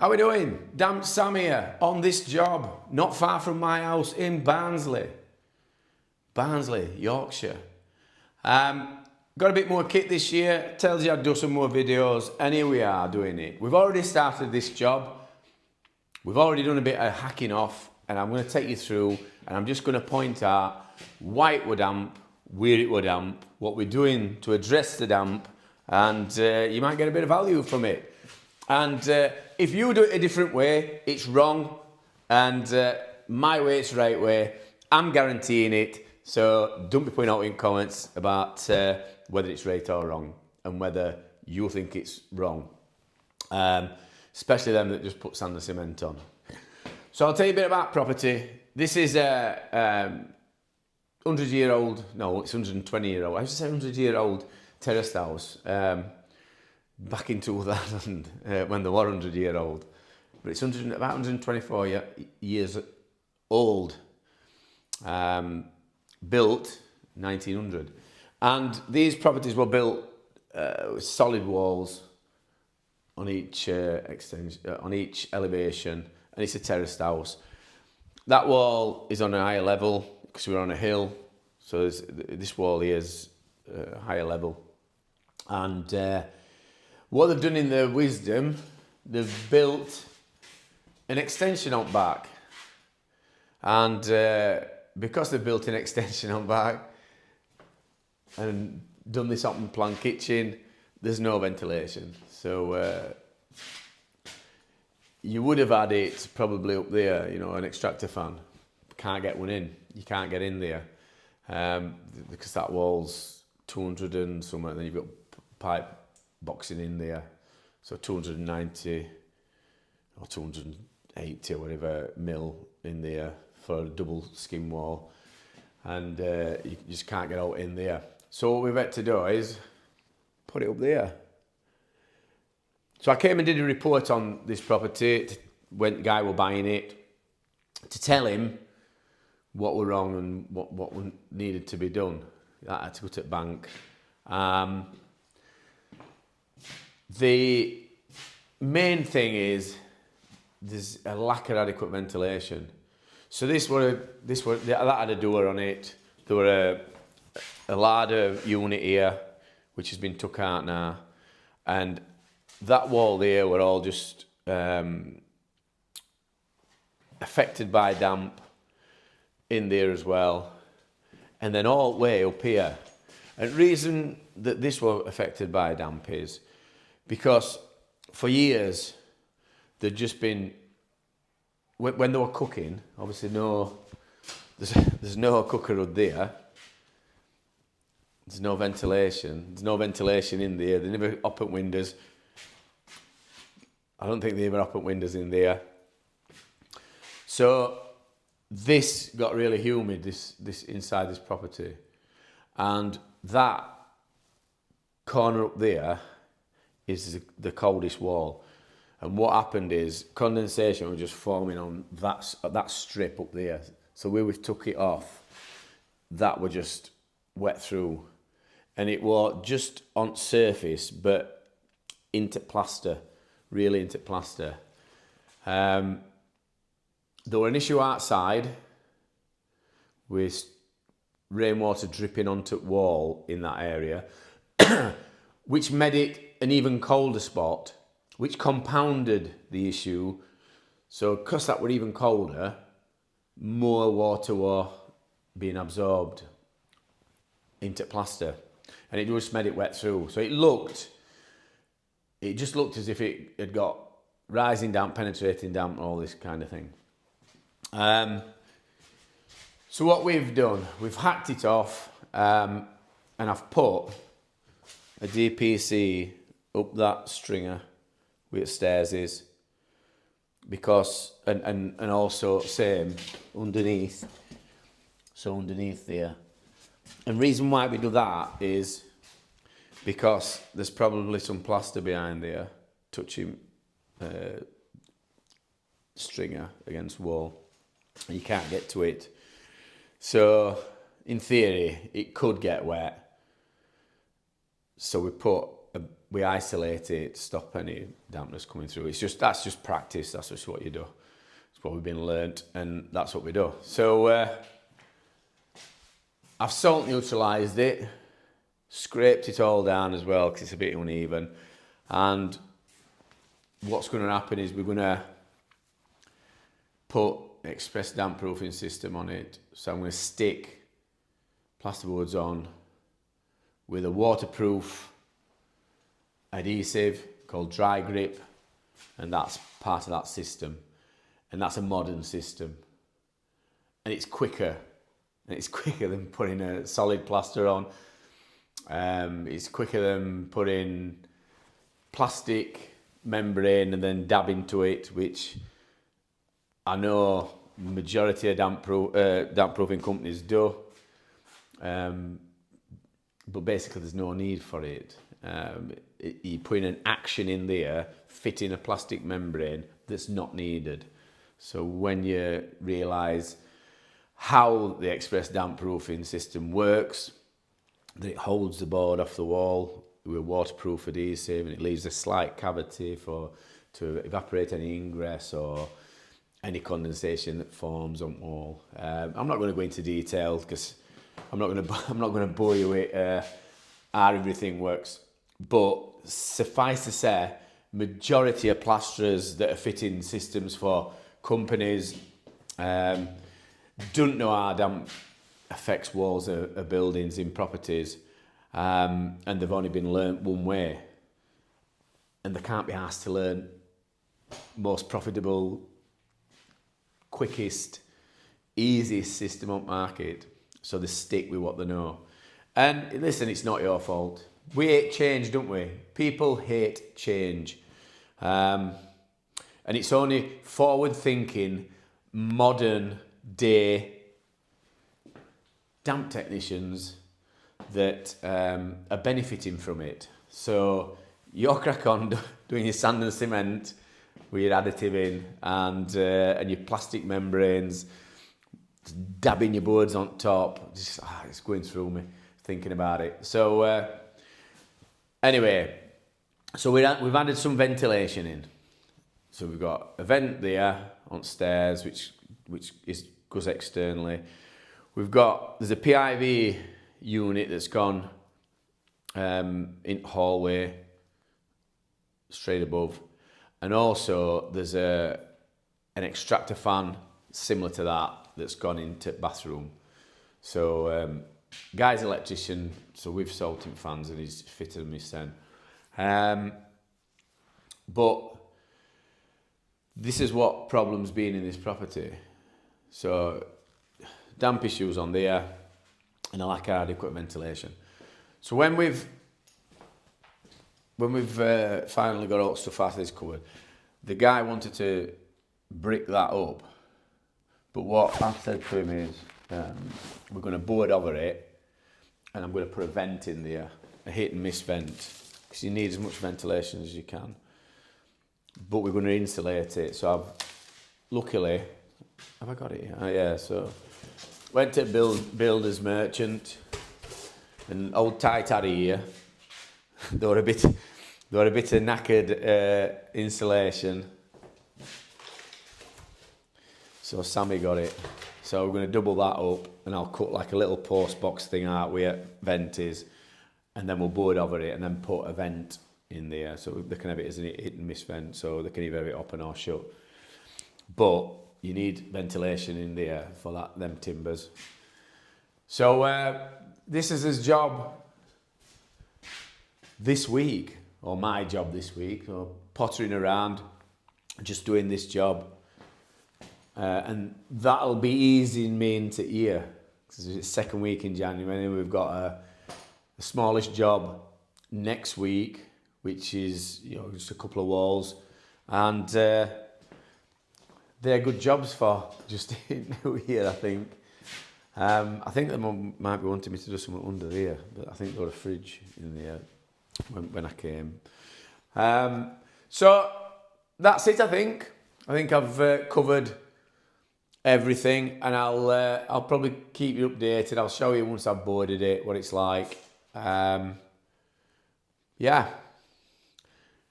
How we doing? Damp Sam here on this job, not far from my house in Barnsley, Yorkshire. Got a bit more kit this year, tells you I'd do some more videos, and here we are doing it. We've already started this job. We've already done a bit of hacking off, and I'm going to take you through, and I'm just going to point out why it were damp, where it were damp, what we're doing to address the damp, and you might get a bit of value from it. And if you do it a different way, it's wrong, and my way it's the right way. I'm guaranteeing it, so don't be putting out in comments about whether it's right or wrong, and whether you think it's wrong. Especially them that just put sand and cement on. So I'll tell you a bit about property. This is a 100-year-old, no, it's 120-year-old. I used to say 100-year-old terraced house. Back in 2000, when they were 100-year-old. But it's about 124 years old. Built 1900. And these properties were built with solid walls on each extension, on each elevation, and it's a terraced house. That wall is on a higher level because we're on a hill, so this wall here is a higher level. And what they've done in their wisdom, they've built an extension out back. And because they've built an extension out back and done this open plan kitchen, there's no ventilation. So you would have had it probably up there, you know, an extractor fan. Can't get one in. You can't get in there because that wall's 200 and something. Then you've got pipe boxing in there, so 290 or 280 or whatever mil in there for a double skim wall, and you just can't get out in there. So what we've had to do is put it up there. So I came and did a report on this property when the guy were buying it, to tell him what were wrong and what needed to be done. I had to go to the bank. The main thing is there's a lack of adequate ventilation. So that had a door on it. There were a ladder unit here, which has been took out now, and that wall there were all just affected by damp in there as well, and then all the way up here. And the reason that this was affected by damp is because for years there'd just been, when they were cooking, obviously there's no cooker hood there. There's no ventilation. There's no ventilation in there. They never open windows. I don't think they ever open windows in there. So this got really humid, this inside this property. And that corner up there is the coldest wall. And what happened is condensation was just forming on that strip up there. So where we took it off, that were just wet through. And it was just on surface, but into plaster, really into plaster. There were an issue outside with rainwater dripping onto the wall in that area, which made it an even colder spot, which compounded the issue. So because that were even colder, more water were being absorbed into plaster, and it just made it wet through. So it just looked as if it had got rising damp, penetrating damp, all this kind of thing. So what we've done, we've hacked it off, and I've put a DPC up that stringer where the stairs is, because and also same underneath, so underneath there. And reason why we do that is because there's probably some plaster behind there touching stringer against wall. You can't get to it. So in theory it could get wet. So we put we isolate it to stop any dampness coming through. That's just practice. That's just what you do. It's what we've been learnt, and that's what we do. So I've salt neutralised it, scraped it all down as well because it's a bit uneven. And what's going to happen is we're going to put express damp proofing system on it. So I'm going to stick plasterboards on with a waterproof adhesive called Dry Grip, and that's part of that system. And that's a modern system. And it's quicker. And it's quicker than putting a solid plaster on. It's quicker than putting plastic membrane and then dab into it, which I know majority of damp proofing companies do. But basically there's no need for it. You're putting an action in there, fitting a plastic membrane that's not needed. So when you realise how the express damp proofing system works, that it holds the board off the wall with waterproof adhesive, and it leaves a slight cavity to evaporate any ingress or any condensation that forms on wall. I'm not going to go into detail because I'm not going to bore you with how everything works. But suffice to say, majority of plasterers that are fitting systems for companies don't know how damp affects walls of buildings in properties, and they've only been learnt one way, and they can't be asked to learn most profitable, quickest, easiest system on market, so they stick with what they know. And listen, it's not your fault. We hate change, don't we? People hate change. And it's only forward-thinking, modern-day damp technicians that are benefiting from it. So you're crack on doing your sand and cement with your additive in and your plastic membranes, dabbing your boards on top. It's going through me thinking about it. So anyway, so we've added some ventilation in. So we've got a vent there on stairs, which goes externally. There's a PIV unit that's gone in hallway straight above, and also there's an extractor fan similar to that that's gone into bathroom. So guy's electrician, so we've sold him fans and he's fitted them his then. But this is what problem's been in this property. So damp issues on there and a lack of adequate ventilation. So when we've finally got all stuff out of this cupboard, the guy wanted to brick that up, but what I've said to him is we're going to board over it, and I'm going to put a vent in there, a hit and miss vent, because you need as much ventilation as you can. But we're going to insulate it. So luckily, have I got it? Yeah. So went to builder's merchant, and old tight Harry here. They were a bit of knackered insulation. So Sammy got it. So we're going to double that up, and I'll cut like a little post box thing out where vent is, and then we'll board over it and then put a vent in there so they can have it as a hit and miss vent, so they can either have it open or shut. But you need ventilation in there for them timbers. So this is his job this week, or my job this week, so pottering around, just doing this job. And that'll be easing me into here, because it's second week in January, and we've got a smallish job next week, which is just a couple of walls, and they're good jobs for just in here, I think. I think they might be wanting me to do something under here, but I think there was a fridge in there when I came. So that's it, I think. I think I've covered everything, and I'll probably keep you updated. I'll show you once I've boarded it what it's like. Yeah,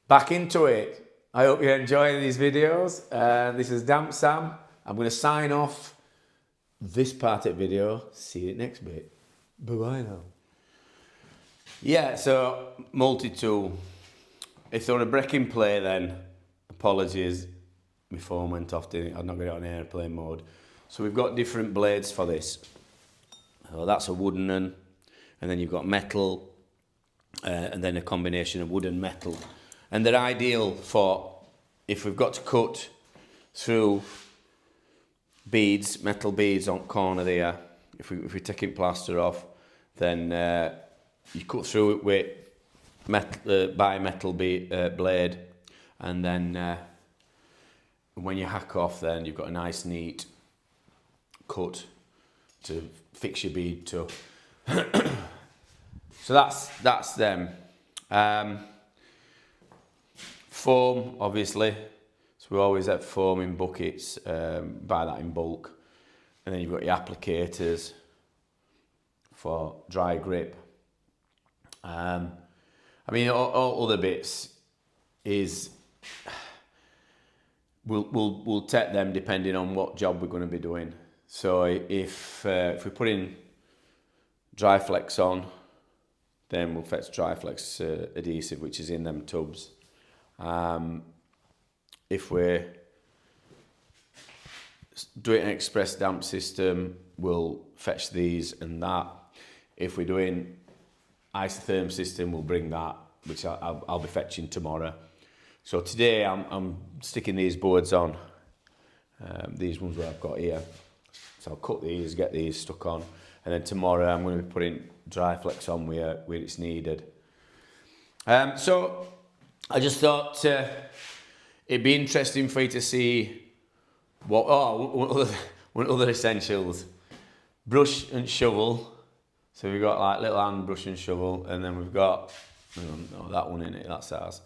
back into it. I hope you're enjoying these videos. This is Damp Sam. I'm going to sign off this part of the video. See you next bit. Bye-bye now. Yeah, so multi-tool. If they're on a breaking play, then apologies. My phone went off, I've not got it on airplane mode. So we've got different blades for this. So that's a wooden one, and then you've got metal, and then a combination of wood and metal. And they're ideal for if we've got to cut through beads, metal beads on corner there. If we're taking plaster off, then you cut through it with bimetal blade, and then when you hack off, then you've got a nice neat cut to fix your bead to. So that's them. Foam, obviously. So we always have foam in buckets, buy that in bulk. And then you've got your applicators for dry grip. I mean, all other bits is we'll take them depending on what job we're going to be doing. So if we put in Dryflex on, then we'll fetch Dryflex adhesive, which is in them tubs. If we're doing an express damp system, we'll fetch these and that. If we're doing isotherm system, we'll bring that, which I'll be fetching tomorrow. So today I'm sticking these boards on, these ones where I've got here. So I'll cut these, get these stuck on, and then tomorrow I'm going to be putting Dryflex on where it's needed. So I just thought it'd be interesting for you to see one other essentials. Brush and shovel. So we've got like little hand brush and shovel, and then we've got that one in it, that's ours.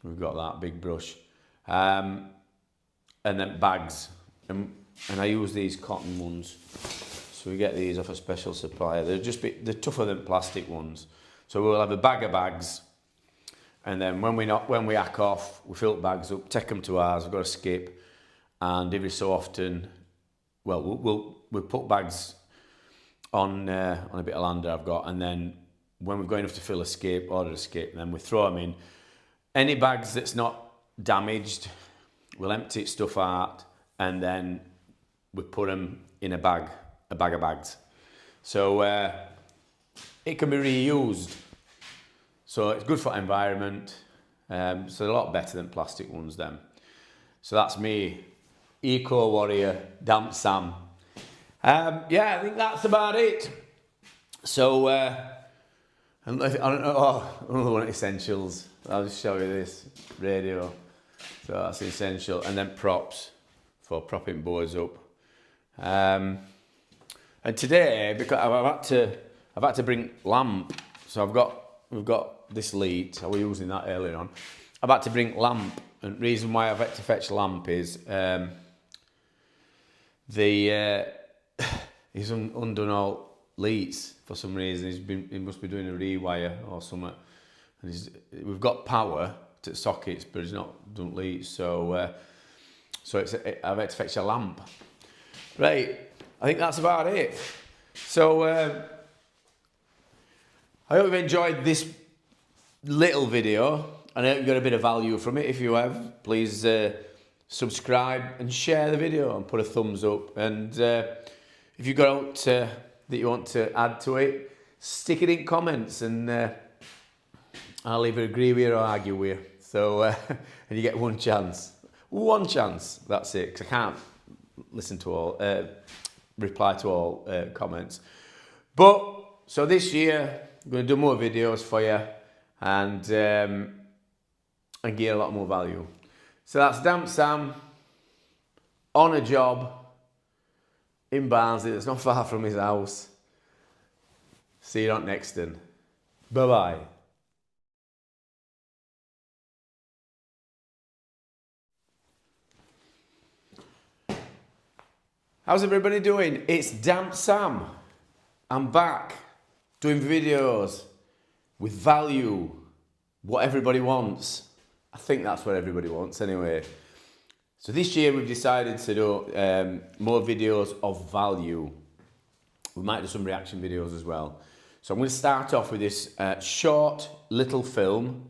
We've got that big brush. And then bags. And I use these cotton ones. So we get these off a special supplier. They're tougher than plastic ones. So we'll have a bag of bags. And then when we hack off, we fill the bags up, take them to ours. We've got a skip, and every so often, well, we'll put bags on a bit of land that I've got, and then when we're going enough to fill a skip, order a skip, and then we throw them in. Any bags that's not damaged, we'll empty stuff out, and then we put them in a bag of bags. So it can be reused. So it's good for the environment. So a lot better than plastic ones then. So that's me, Eco Warrior, Damp Sam. Yeah, I think that's about it. So I don't know, another one of essentials. I'll just show you this radio. So that's essential, and then props for propping boards up. And today, because I've had to bring lamp. So we've got this lead. I was using that earlier on. I've had to bring lamp, and the reason why I've had to fetch lamp is he's undone all leads for some reason. He must be doing a rewire or something. And we've got power to sockets, but he's not done leads. So I've had to fetch a lamp. Right, I think that's about it. So I hope you've enjoyed this little video, and I hope you got a bit of value from it. If you have, please subscribe and share the video and put a thumbs up. And if you've got that you want to add to it, stick it in comments, and I'll either agree with you or argue with you. So and you get one chance, that's it, because I can't listen to all, reply to all comments. But so this year I'm going to do more videos for you, and get a lot more value. So that's Damp Sam on a job in Barnsley. That's not far from his house. See you on next one. Bye bye. How's everybody doing? It's Damp Sam. I'm back doing videos with value, what everybody wants. I think that's what everybody wants anyway. So this year we've decided to do more videos of value. We might do some reaction videos as well. So I'm going to start off with this short little film,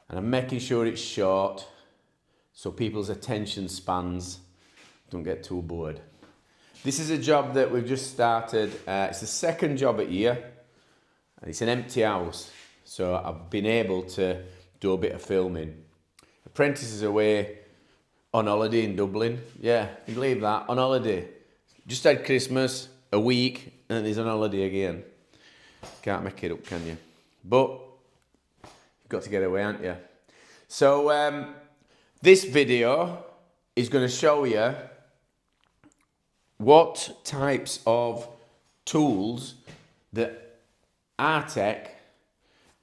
and I'm making sure it's short so people's attention spans don't get too bored. This is a job that we've just started. It's the second job at year, and it's an empty house. So I've been able to do a bit of filming. Apprentice is away on holiday in Dublin. Yeah, can you believe that? On holiday. Just had Christmas, a week, and he's on holiday again. Can't make it up, can you? But you've got to get away, haven't you? So this video is going to show you what types of tools that I take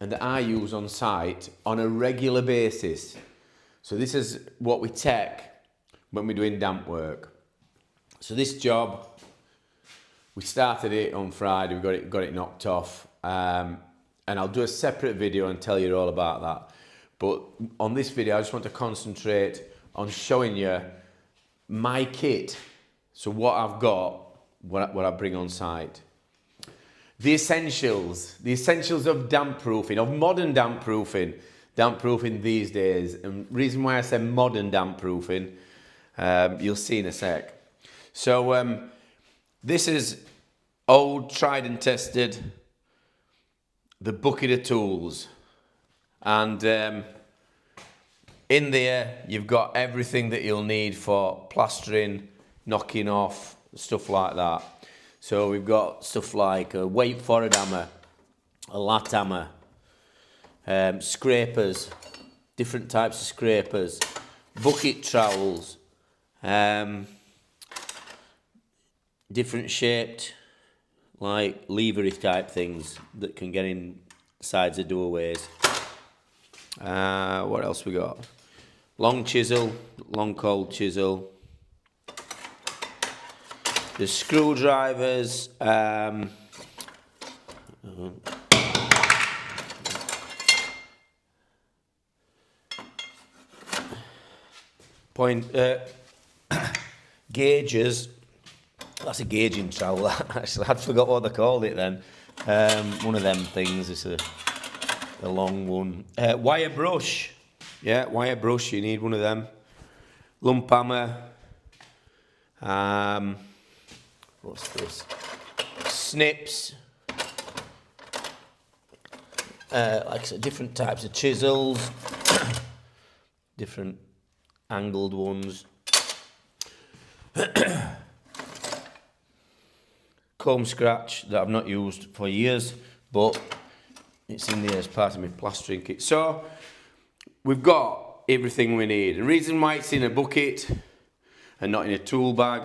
and that I use on site on a regular basis. So this is what we take when we're doing damp work. So this job, we started it on Friday, we got it knocked off, and I'll do a separate video and tell you all about that. But on this video, I just want to concentrate on showing you my kit. So what I've got, what I bring on site. The essentials of damp proofing, of modern damp proofing these days. And reason why I say modern damp proofing, you'll see in a sec. So this is old, tried and tested, the bucket of tools. And in there, you've got everything that you'll need for plastering, knocking off, stuff like that. So we've got stuff like a weight forward hammer, a lat hammer, scrapers, different types of scrapers, bucket trowels, different shaped, like levery type things that can get in sides of doorways. What else we got? Long chisel, long cold chisel. The screwdrivers. Gauges. That's a gauging trowel. Actually, I'd forgot what they called it then. One of them things. It's a long one. Wire brush. Yeah, wire brush. You need one of them. Lump hammer. What's this? Snips. Like I said, different types of chisels. Different angled ones. Comb scratch that I've not used for years, but it's in there as part of my plastering kit. So we've got everything we need. The reason why it's in a bucket and not in a tool bag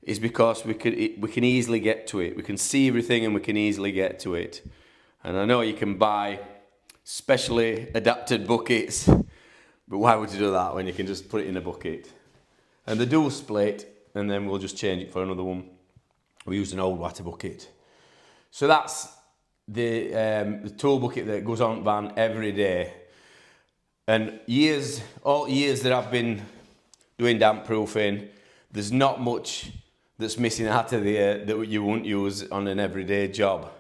is because we can easily get to it. We can see everything and we can easily get to it. And I know you can buy specially adapted buckets, but why would you do that when you can just put it in a bucket? And the dual split, and then we'll just change it for another one. We use an old water bucket. So that's the tool bucket that goes on van every day. And all years that I've been doing damp proofing, there's not much that's missing out of there that you won't use on an everyday job.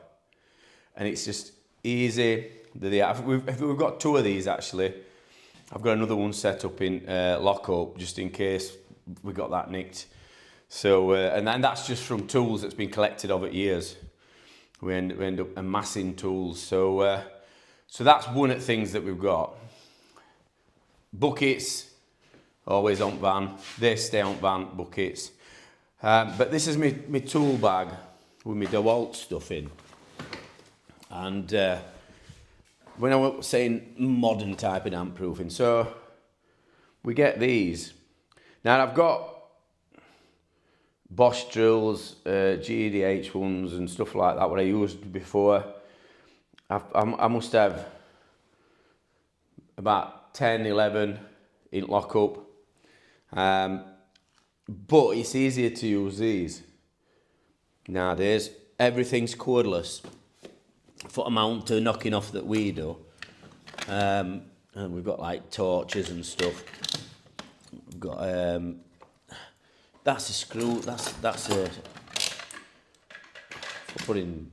And it's just easy. We've got two of these actually. I've got another one set up in lock-up just in case we got that nicked. So, and that's just from tools that's been collected over years. We end up amassing tools. So, so that's one of the things that we've got. Buckets, always on van. They stay on van, buckets. But this is my tool bag with my DeWalt stuff in. And when I was saying modern type of damp proofing, so we get these. Now I've got Bosch drills, GEDH ones and stuff like that, what I used before. I must have about 10, 11 in lock-up. But it's easier to use these nowadays. Everything's cordless. For amount to knocking off that we do. And we've got like torches and stuff. We've got that's a screw. That's a for putting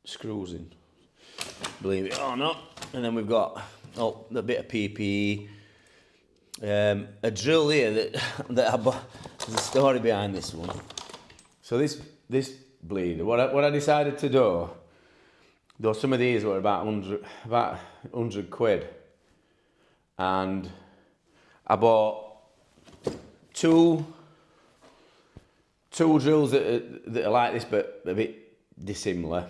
screws in. Believe it or not. And then we've got a bit of PPE. A drill here that I bought. There's a story behind this one. So this bleeder, what I decided to do, though some of these were about 100 quid, and I bought two drills that are like this but a bit dissimilar,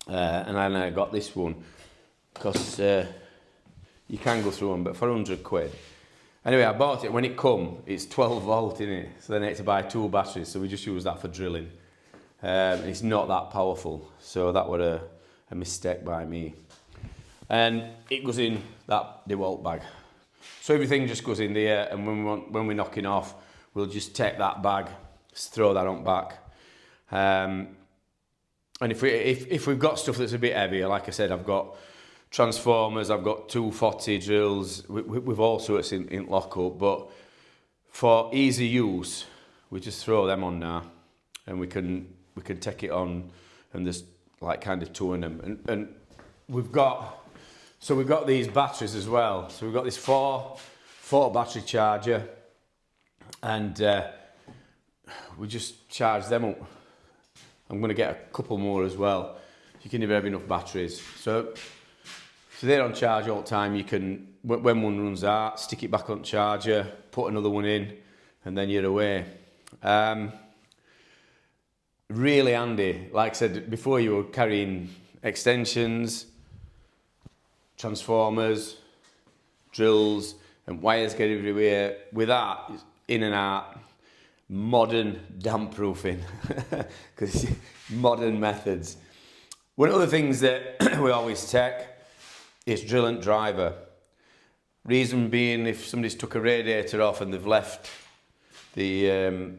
and then I got this one because you can go through them, but for 100 quid. Anyway, I bought it. When it come, it's 12 volt in it, so then I had to buy 2 batteries, so we just use that for drilling. It's not that powerful, so that was a mistake by me. And it goes in that DeWalt bag. So everything just goes in there, and when we're knocking off, we'll just take that bag, throw that on back. And if we've got stuff that's a bit heavier, like I said, I've got transformers, I've got 240 drills with all sorts in lockup, but for easy use, we just throw them on now, and we can take it on, and there's like kind of two in them, and we've got these batteries as well. So we've got this four battery charger, and we just charge them up. I'm going to get a couple more as well. You can never have enough batteries. So they're on charge all the time. You can, when one runs out, stick it back on charger, put another one in, and then you're away. Really handy. Like I said, before you were carrying extensions, transformers, drills, and wires get everywhere. With that, it's in and out. Modern damp proofing, because modern methods. One of the things that we always take is drill and driver. Reason being, if somebody's took a radiator off and they've left the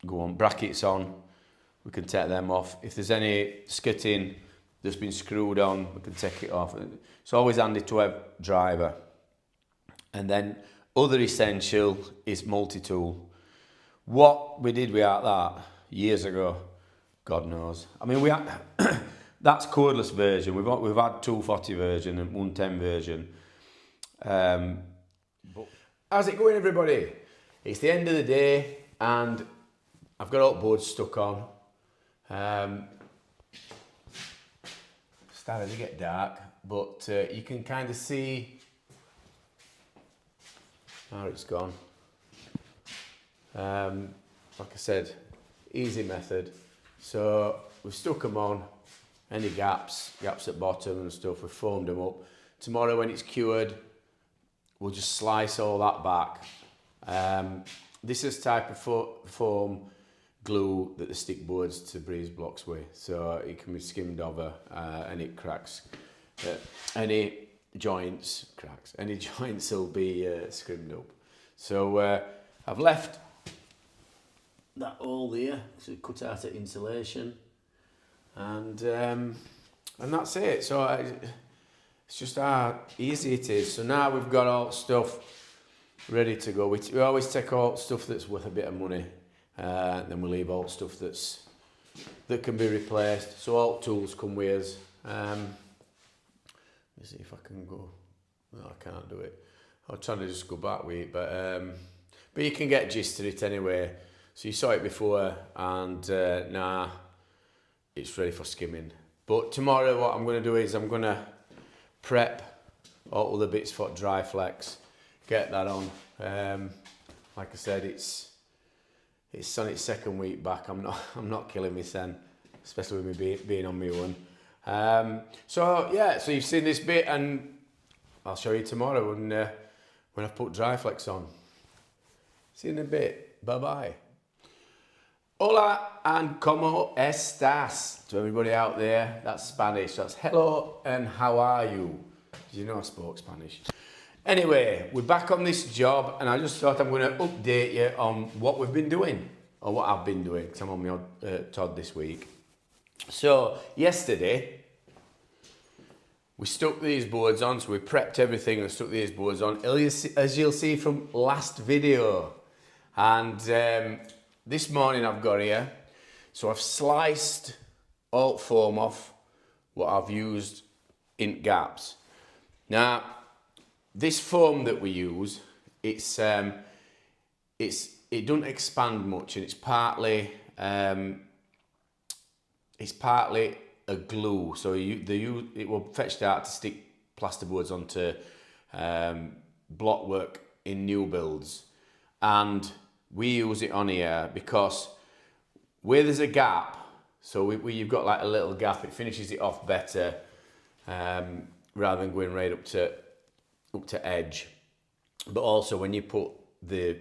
brackets on, we can take them off. If there's any skitting that's been screwed on, we can take it off. It's always handy to have driver. And then other essential is multi-tool. What we did without that years ago, God knows. I mean, we had that's cordless version. We've had 240 version and 110 version. But how's it going, everybody? It's the end of the day, and I've got all boards stuck on. Starting to get dark, but you can kind of see how it's gone. Like I said, easy method. So we've stuck them on. Any gaps at bottom and stuff, we've foamed them up. Tomorrow when it's cured, we'll just slice all that back. This is type of foam glue that the stick boards to breeze blocks with, so it can be skimmed over and it cracks. Any joints will be skimmed up. So I've left that hole there to cut out the insulation, and that's it. So it's just how easy it is. So now we've got all stuff ready to go. We always take all stuff that's worth a bit of money, then we leave all stuff that can be replaced. So all tools come with us. Let me see if I can go. No, I can't do it. I'll try to just go back with it, but you can get gist to it anyway. So you saw it before, and now it's ready for skimming. But tomorrow what I'm going to do is I'm going to prep all the bits for Dryflex, get that on. Like I said, it's on its second week back. I'm not killing me then, especially with me being on my own. So yeah, so you've seen this bit, and I'll show you tomorrow when I've put Dryflex on. See you in a bit. Bye bye. Hola and como estas to everybody out there. That's Spanish. That's hello and how are you? Did you know I spoke Spanish? Anyway, we're back on this job, and I just thought I'm going to update you on what we've been doing, or what I've been doing, because I'm on my Todd this week. So yesterday we stuck these boards on, so we prepped everything and stuck these boards on, as you'll see from last video. And this morning I've got here, so I've sliced all foam off what I've used in gaps. Now, this foam that we use, it doesn't expand much, and it's partly a glue, so it will fetch that to stick plasterboards onto blockwork in new builds, and we use it on here because where there's a gap, so where you've got like a little gap, it finishes it off better rather than going right up to edge. But also when you put the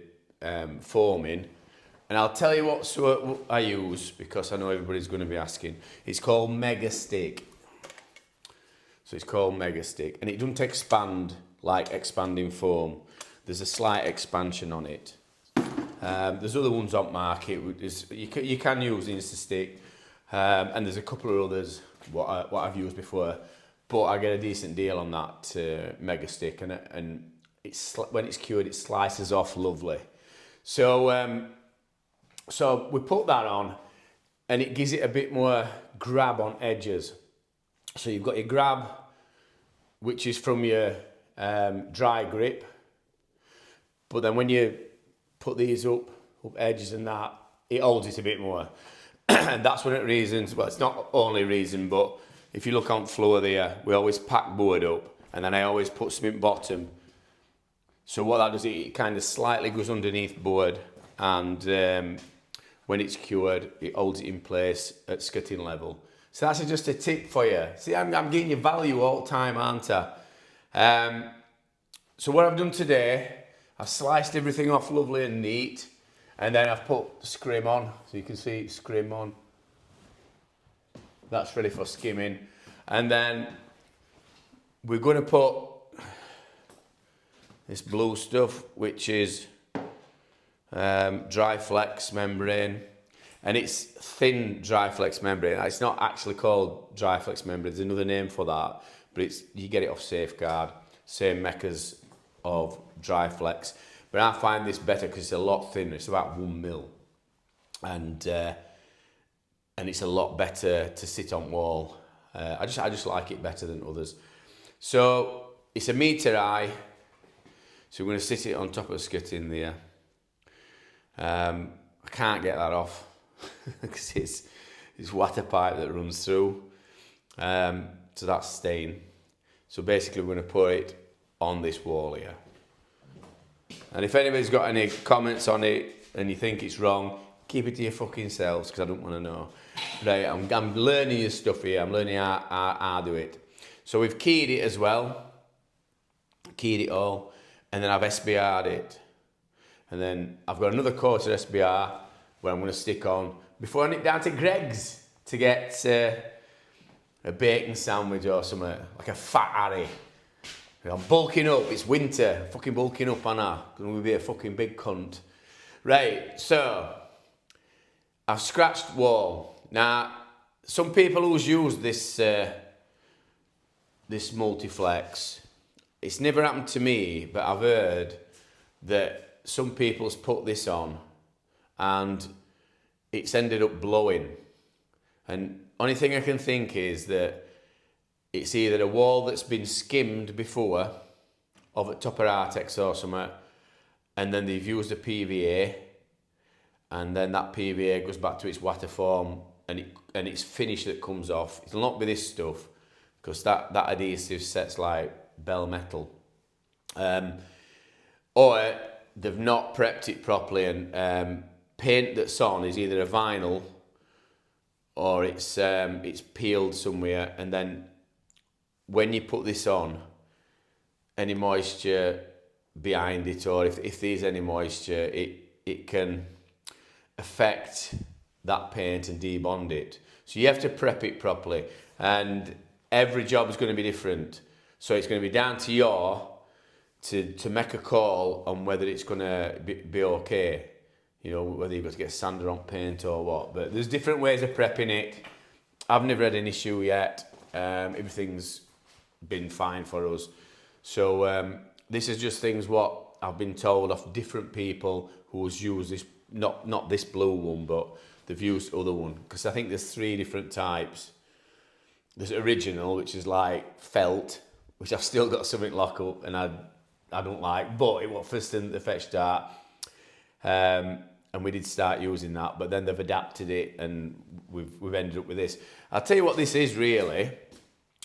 foam in, and I'll tell you what sort I use because I know everybody's going to be asking. It's called Mega Stick. So it's called Mega Stick, and it doesn't expand like expanding foam. There's a slight expansion on it. There's other ones on market. You can use Instastick, and there's a couple of others what I've used before, but I get a decent deal on that Mega Stick, and when it's cured, it slices off lovely. So so we put that on, and it gives it a bit more grab on edges. So you've got your grab, which is from your dry grip, but then when you put these up edges and that, it holds it a bit more. And that's one of the reasons, well, it's not only reason, but if you look on floor there, we always pack board up, and then I always put cement bottom. So what that does, it kind of slightly goes underneath board, and when it's cured, it holds it in place at skirting level. So that's just a tip for you. See, I'm getting you value all the time, aren't I? So what I've done today, I've sliced everything off lovely and neat, and then I've put scrim on, so you can see scrim on. That's ready for skimming. And then we're going to put this blue stuff, which is Dryflex membrane, and it's thin Dryflex membrane. It's not actually called Dryflex membrane, there's another name for that, but you get it off Safeguard, same makers of Dryflex. But I find this better because it's a lot thinner, it's about 1 mil, and it's a lot better to sit on wall. I just like it better than others. So it's 1 metre high, so we're going to sit it on top of the skirting there. I can't get that off because it's water pipe that runs through, so that's staying. So basically we're going to put it on this wall here, and if anybody's got any comments on it and you think it's wrong, keep it to your fucking selves, because I don't want to know. Right, I'm learning your stuff here, I'm learning how I do it. So we've keyed it as well, keyed it all, and then I've SBR'd it. And then I've got another coat of SBR where I'm going to stick on before I nip down to Greg's to get a bacon sandwich or something, like a fat Harry. I'm bulking up, it's winter, fucking bulking up, Anna. Going to be a fucking big cunt. Right, so I've scratched wall. Now, some people who's used this this multiflex, it's never happened to me, but I've heard that some people's put this on and it's ended up blowing. And only thing I can think is that it's either a wall that's been skimmed before of a topper Artex or something, and then they've used a PVA, and then that PVA goes back to its water form, and it's finish that comes off. It'll not be this stuff, because that adhesive sets like bell metal. Or they've not prepped it properly, and paint that's on is either a vinyl or it's peeled somewhere, and then when you put this on, any moisture behind it, or if there's any moisture, it can affect that paint and debond it. So you have to prep it properly, and every job is going to be different. So it's going to be down to you to make a call on whether it's going to be okay. You know, whether you've got to get sander on paint or what. But there's different ways of prepping it. I've never had an issue yet. Everything's been fine for us. So this is just things what I've been told of different people who's used this, not this blue one, but they've used other one, because I think there's 3 different types. There's original, which is like felt, which I've still got something lock up and I don't like, but it was first in the fetch start. And we did start using that, but then they've adapted it and we've ended up with this. I'll tell you what this is really.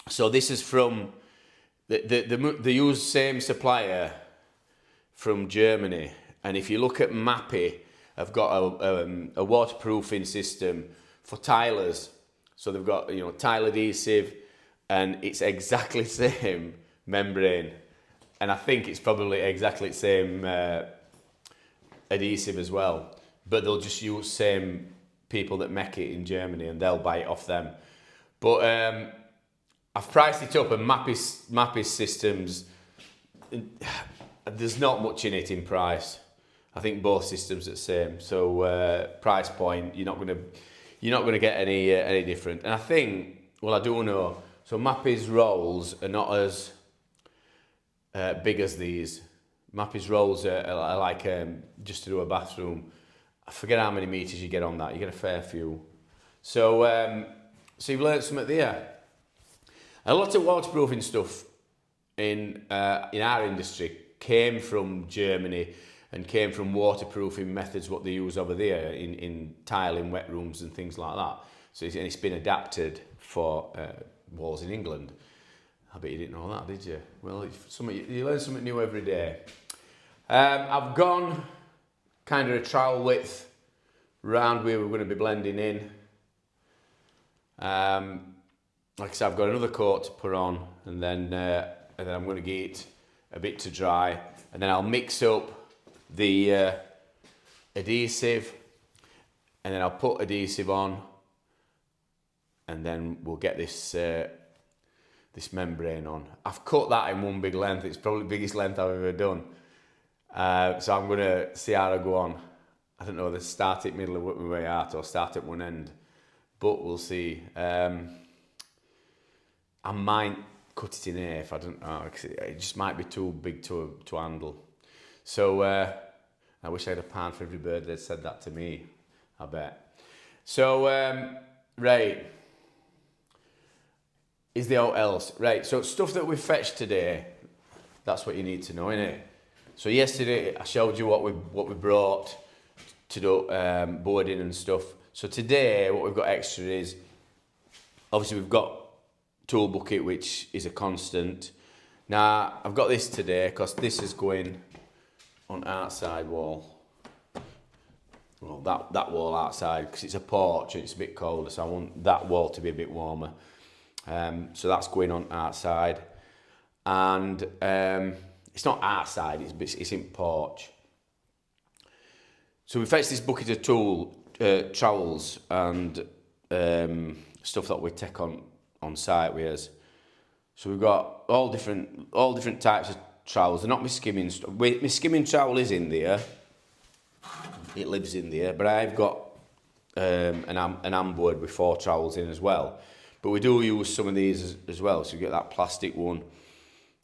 So this is from, they use same supplier from Germany. And if you look at Mappy, I've got a waterproofing system for tilers. So they've got, you know, tile adhesive, and it's exactly the same membrane. And I think it's probably exactly the same adhesive as well. But they'll just use same people that make it in Germany, and they'll buy it off them. But I've priced it up, and Mappy's systems, there's not much in it in price. I think both systems are the same. So price point, you're not gonna get any different. And I think, well, I do know. So Mappy's rolls are not as big as these. Mappy's rolls are like just to do a bathroom. I forget how many meters you get on that. You get a fair few. So so you've learned something there. A lot of waterproofing stuff in our industry came from Germany and came from waterproofing methods what they use over there in tiling wet rooms and things like that. So it's been adapted for walls in England. I bet you didn't know that, did you? Well, you learn something new every day. I've gone kind of a trowel width round where we're going to be blending in. Like I said, I've got another coat to put on, and then I'm going to get it a bit to dry, and then I'll mix up the adhesive, and then I'll put adhesive on, and then we'll get this this membrane on. I've cut that in one big length. It's probably the biggest length I've ever done. So I'm going to see how I go on. I don't know whether to start at middle and work my way out or start at one end, but we'll see. I might cut it in half, I don't know, because it just might be too big to handle. So I wish I had a pound for every bird that said that to me, I bet. So, right, is there what else? Right, so stuff that we fetched today, that's what you need to know, innit? So yesterday I showed you what we brought to do boarding and stuff. So today what we've got extra is, obviously we've got tool bucket, which is a constant. Now I've got this today because this is going on outside wall. Well, that wall outside, because it's a porch and it's a bit colder, so I want that wall to be a bit warmer. So that's going on outside, and it's not outside, it's in porch. So we fetched this bucket of trowels and stuff that we take on site with us. So we've got all different types of trowels. They're not my skimming stuff. My skimming trowel is in there. It lives in there, but I've got an amboard with 4 trowels in as well. But we do use some of these as well. So you get that plastic one.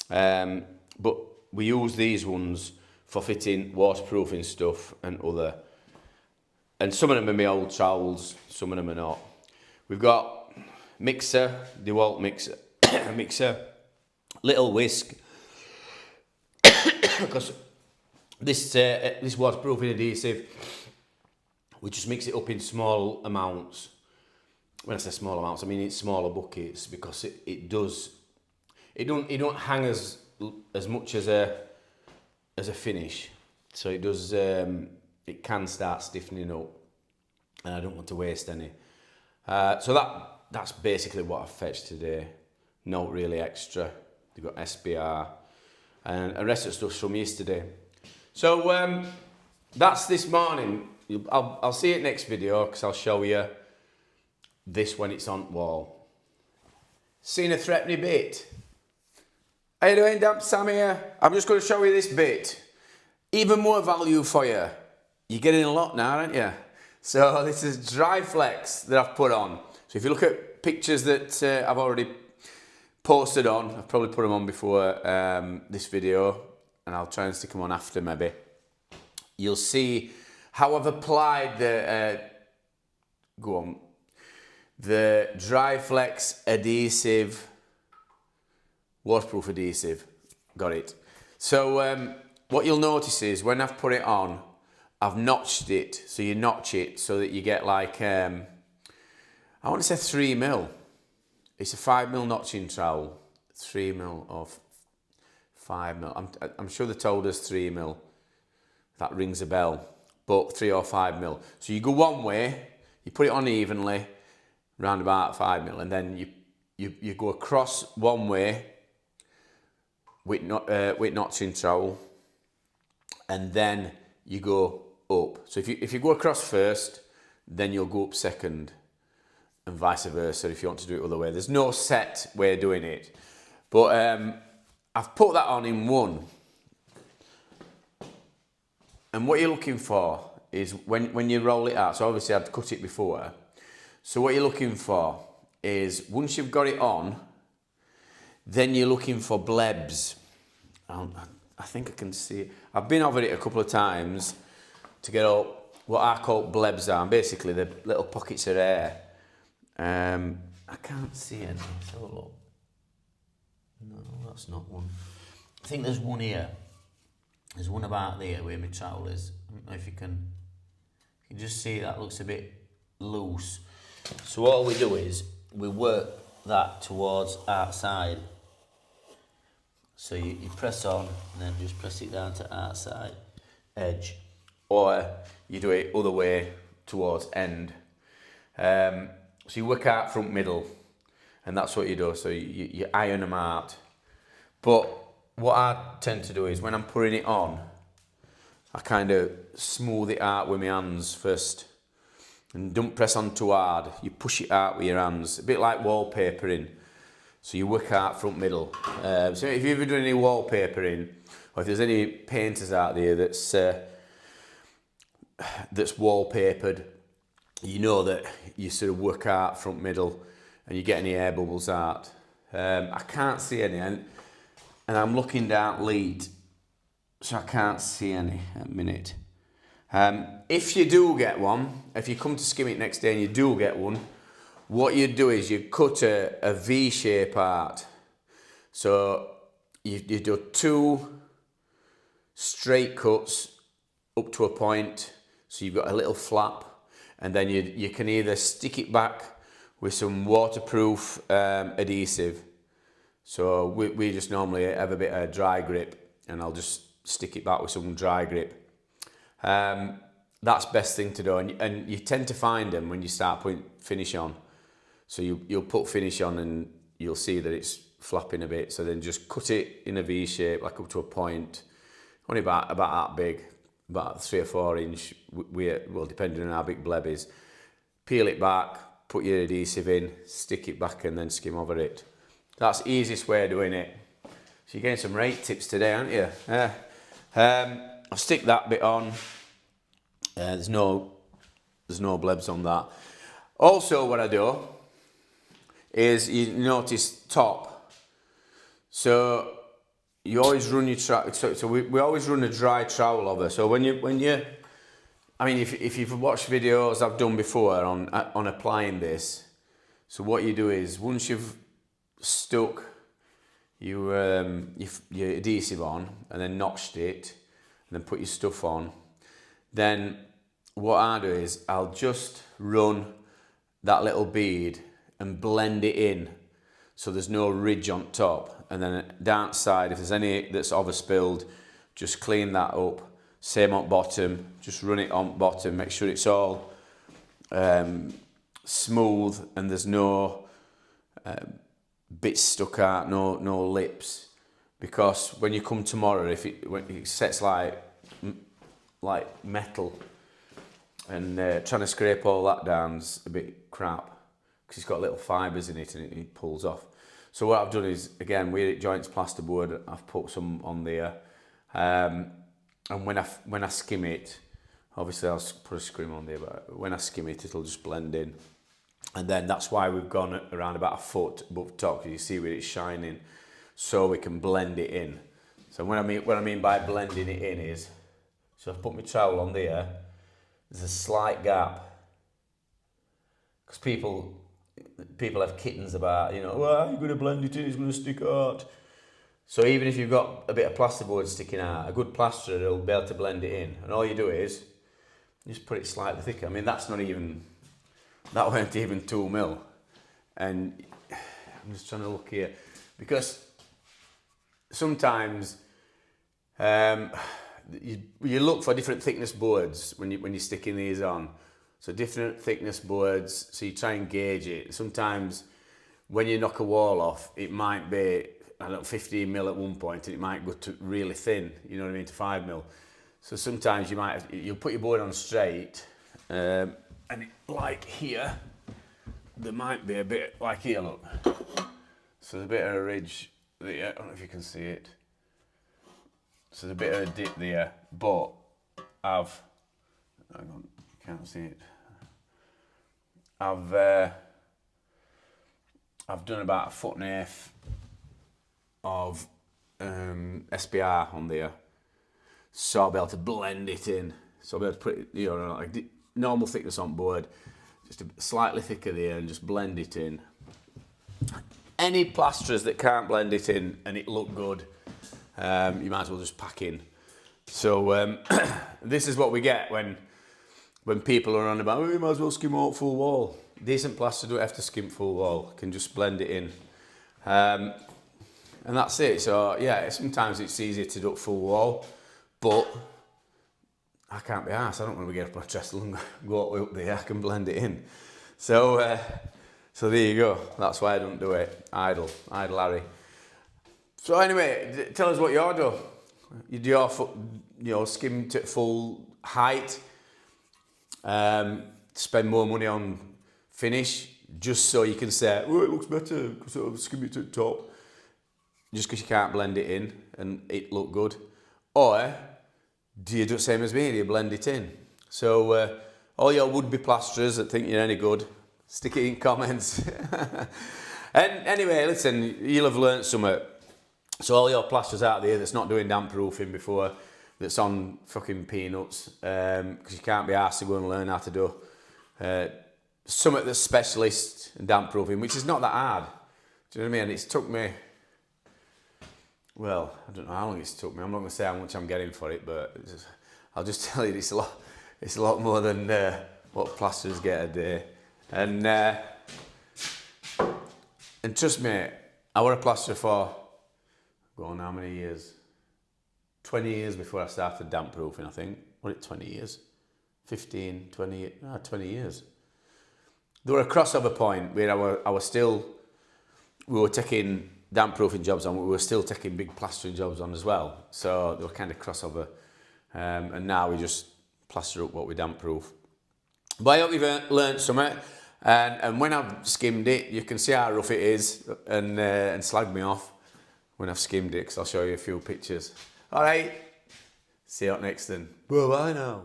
But we use these ones for fitting waterproofing stuff and other. And some of them are my old trowels, some of them are not. We've got mixer, DeWalt mixer, little whisk, because this waterproofing adhesive, we just mix it up in small amounts. When I say small amounts, I mean it's smaller buckets, because it don't hang as much as a finish. So it does, it can start stiffening up, and I don't want to waste any. So that's basically what I fetched today. Not really extra. They've got SBR and the rest of the stuff's from yesterday. So that's this morning. I'll see it next video, because I'll show you this when it's on wall. Seen a threepenny bit? How you doing, Damp Sam here? I'm just going to show you this bit. Even more value for you. You're getting a lot now, aren't you? So this is Dryflex that I've put on. So if you look at pictures that I've already posted on. I've probably put them on before this video, and I'll try and stick them on after maybe. You'll see how I've applied the the Dryflex adhesive, waterproof adhesive. Got it. So what you'll notice is when I've put it on, I've notched it. So you notch it so that you get like, I want to say 3mm. It's a 5mm notching trowel. 3mm or 5mm. I'm sure they told us 3mm. That rings a bell. But 3 or 5mm. So you go one way, you put it on evenly, round about 5mm, and then you go across one way with notching trowel, and then you go up. So if you go across first, then you'll go up second, and vice versa if you want to do it the other way. There's no set way of doing it, but I've put that on in one. And what you're looking for is when you roll it out, so obviously I'd cut it before, so what you're looking for is once you've got it on, then you're looking for blebs. I think I can see it. I've been over it a couple of times to get up what I call blebs are, basically the little pockets of air. I can't see any. Let's have a look. No, that's not one. I think there's one here. There's one about there where my trowel is. I don't know if you can just see that looks a bit loose. So all we do is we work that towards outside. So you press on and then just press it down to outside edge, or you do it other way towards end. So you work out front middle, and that's what you do. So you iron them out. But what I tend to do is when I'm putting it on, I kind of smooth it out with my hands first. And don't press on too hard. You push it out with your hands, a bit like wallpapering. So you work out front middle. So if you've ever done any wallpapering, or if there's any painters out there that's wallpapered, you know that you sort of work out front middle and you get any air bubbles out. I can't see any, and I'm looking down lead, so I can't see any at the minute. If you do get one, if you come to skim it next day and you do get one, what you do is you cut a V shape out. So you do 2 straight cuts up to a point, so you've got a little flap, and then you can either stick it back with some waterproof adhesive. So we just normally have a bit of dry grip, and I'll just stick it back with some dry grip. That's best thing to do, and you tend to find them when you start putting finish on. So you'll put finish on and you'll see that it's flapping a bit. So then just cut it in a V shape, like up to a point, only about that big, about 3 or 4 inch. Well, depending on how big bleb is. Peel it back, put your adhesive in, stick it back, and then skim over it. That's the easiest way of doing it. So you're getting some rate tips today, aren't you? I'll stick that bit on. There's no blebs on that. Also, what I do is you notice top. So you always run your trowel. So we always run a dry trowel over. So when you, I mean, if you've watched videos I've done before on applying this, so what you do is once you've stuck your adhesive on and then notched it and then put your stuff on, then what I do is I'll just run that little bead and blend it in so there's no ridge on top, and then downside, if there's any that's overspilled, just clean that up. Same on bottom, just run it on bottom, make sure it's all smooth and there's no bits stuck out, no lips, because when you come tomorrow, when it sets like metal, and trying to scrape all that down's a bit crap because it's got little fibres in it and it pulls off. So what I've done is, again, we're at Joints plasterboard, I've put some on there, and when I skim it, obviously I'll put a scrim on there, but when I skim it, it'll just blend in. And then that's why we've gone around about a foot above top, because you see where it's shining, so we can blend it in. So what I mean by blending it in is, so I've put my trowel on there, there's a slight gap. Because people have kittens about, you know, well, you're going to blend it in, it's going to stick out. So even if you've got a bit of plasterboard sticking out, a good plasterer will be able to blend it in. And all you do is, just put it slightly thicker. I mean, that weren't even 2 mil. And I'm just trying to look here. Because sometimes you look for different thickness boards when you're sticking these on. So different thickness boards, so you try and gauge it. Sometimes when you knock a wall off, it might be, I don't know, 15 mil at one point, and it might go to really thin, you know what I mean, to 5 mil. So sometimes you'll put your board on straight, and like here, there might be a bit, like here, look. So there's a bit of a ridge there, I don't know if you can see it. So there's a bit of a dip there, but hang on, can't see it. I've done about 1.5 foot of SPR on there, so I'll be able to blend it in. So I'll be able to put it, you know, like normal thickness on board, just slightly thicker there, and just blend it in. Any plasterers that can't blend it in and it look good, you might as well just pack in. So this is what we get when people are on about, oh, you might as well skim out full wall. Decent plaster don't have to skim full wall, can just blend it in. And that's it. So yeah, sometimes it's easier to do full wall, but I can't be arsed. I don't want to get up on a trestle and go all the way up there. I can blend it in. So there you go. That's why I don't do it. Idle Harry. So anyway, tell us what you do. You do your skim to full height. Spend more money on finish just so you can say, oh, it looks better because I've skimmed it to the top, just because you can't blend it in and it look good. Or do you do the same as me, do you blend it in? So all your would-be plasterers that think you're any good, stick it in comments. And anyway, listen, you'll have learnt something. So all your plasterers out there that's not doing damp proofing before, that's on fucking peanuts, because you can't be asked to go and learn how to do something that's specialist in damp proofing, which is not that hard. Do you know what I mean? It's took me, well, I don't know how long it's took me. I'm not going to say how much I'm getting for it, but I'll just tell you it's a lot more than what plasterers get a day. And trust me, I was a plasterer for, go on, how many years? 20 years before I started damp proofing, I think. Was it 20 years? 15, 20, 20 years. There were a crossover point where we were taking damp proofing jobs on, we were still taking big plastering jobs on as well. So they were kind of crossover. And now we just plaster up what we damp proof. But I hope you've learned something. And when I've skimmed it, you can see how rough it is and slag me off when I've skimmed it, because I'll show you a few pictures. All right, see you up next then. Bye now.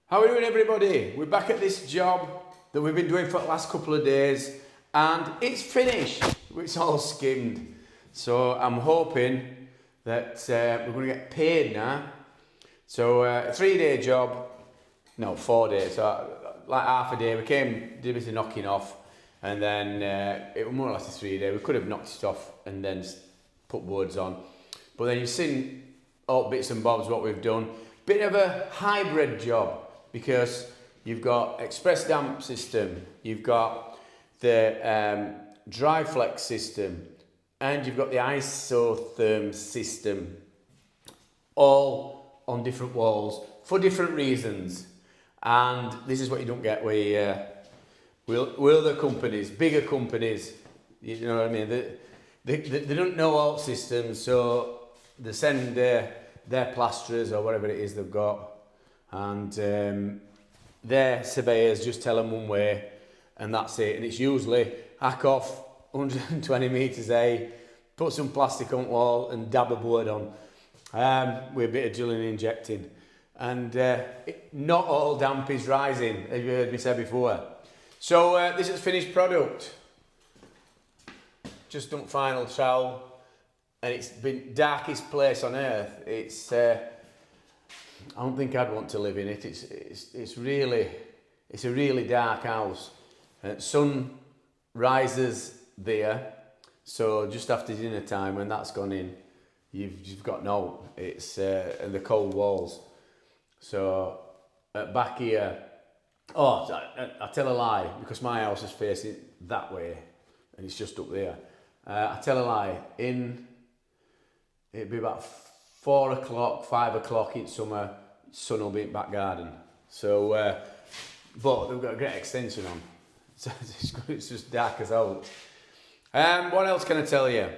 How are we doing, everybody? We're back at this job that we've been doing for the last couple of days, and it's finished. It's all skimmed. So I'm hoping that we're going to get paid now. So a 3-day job, no, 4 days. So like half a day. We came, did a bit of knocking off, and then it was more or less a 3-day. We could have knocked it off and then put boards on. But then you've seen all bits and bobs what we've done. Bit of a hybrid job, because you've got express damp system, you've got the Dryflex system, and you've got the isotherm system, all on different walls for different reasons. And this is what you don't get with other companies, bigger companies. You know what I mean? They don't know all systems, so they send their plasterers or whatever it is they've got, and their surveyors just tell them one way, and that's it. And it's usually hack off 120 metres A, put some plastic on the wall and dab a board on with a bit of drilling and injecting. And not all damp is rising, as you heard me say before. So this is finished product. Just done final trowel, and it's been darkest place on earth. It's I don't think I'd want to live in it. It's a really dark house. Sun rises there, so just after dinner time, when that's gone in, you've got no. It's and the cold walls. So back here, I tell a lie, because my house is facing that way, and it's just up there. I tell a lie. It'd be about 4 o'clock, 5 o'clock in summer. Sun will be in back garden. So, but they've got a great extension on. So it's just dark as out. What else can I tell you?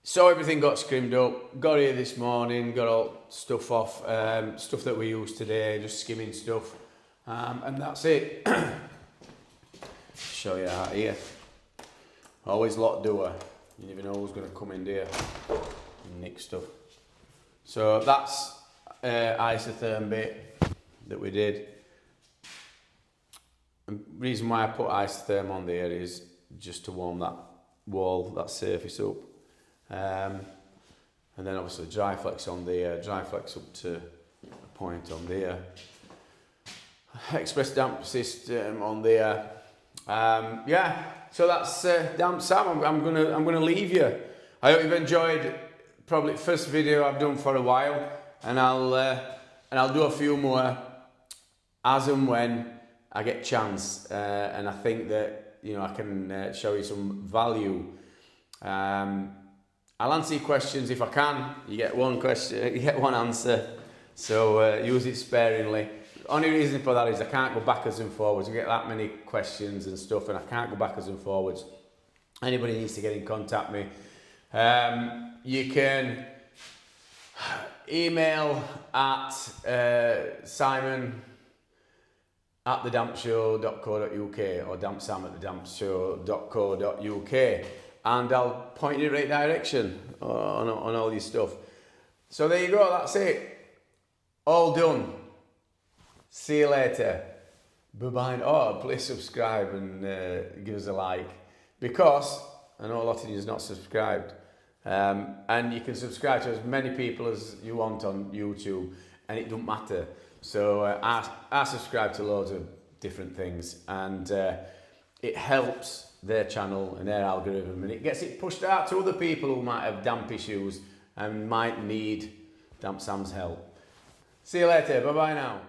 So everything got scrimmed up. Got here this morning. Got all stuff off. Stuff that we use today. Just skimming stuff. And that's it. Show you out here. Always locked door. You never know who's going to come in there and nick stuff. So that's isotherm bit that we did. The reason why I put isotherm on there is just to warm that wall, that surface up. And then obviously Dryflex on there, Dryflex up to a point on there. Express damp system on there. Yeah, so that's Damp Sam. I'm gonna leave you. I hope you've enjoyed probably the first video I've done for a while, and I'll do a few more as and when I get chance. And I think that I can show you some value. I'll answer your questions if I can. You get one question, you get one answer. So use it sparingly. Only reason for that is I can't go backwards and forwards. I get that many questions and stuff, and I can't go backwards and forwards. Anybody needs to get in contact with me. You can email at simon@thedampshow.co.uk or dampsam@thedampshow.co.uk, and I'll point you in the right direction on all your stuff. So there you go, that's it. All done. See you later. Bye-bye. Oh, please subscribe and give us a like, because I know a lot of you is not subscribed. And you can subscribe to as many people as you want on YouTube, and it don't matter. So I subscribe to loads of different things, and it helps their channel and their algorithm, and it gets it pushed out to other people who might have damp issues and might need Damp Sam's help. See you later. Bye-bye now.